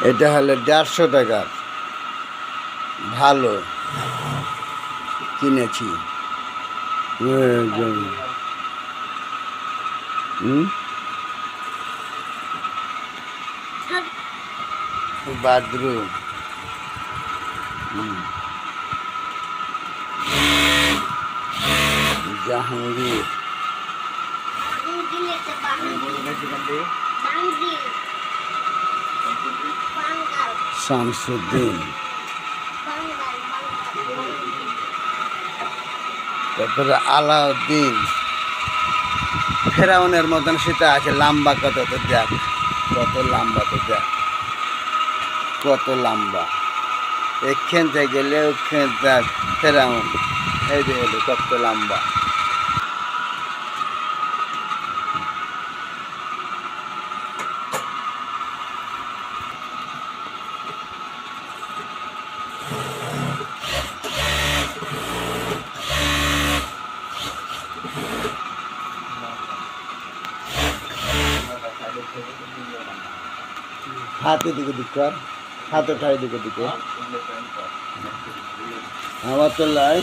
এটা হলো 150 টাকার, ভালো কিনেছি। বাথরুম জাহাঙ্গীর, শামসুদ্দিন, তারপরে আলাউদ্দিন। ফেরাউনের মতন সেটা আছে, লম্বা কত, তো দেখ কত লম্বা, তো দেখ কত লম্বা। এখান থেকে গেলে ওখান দেখ ফেরাউন, এই যে এলো কত লম্বা। হাতে দিকে দিক কর, হাতে ঠাই দিকে দিকে আমার তো লাই।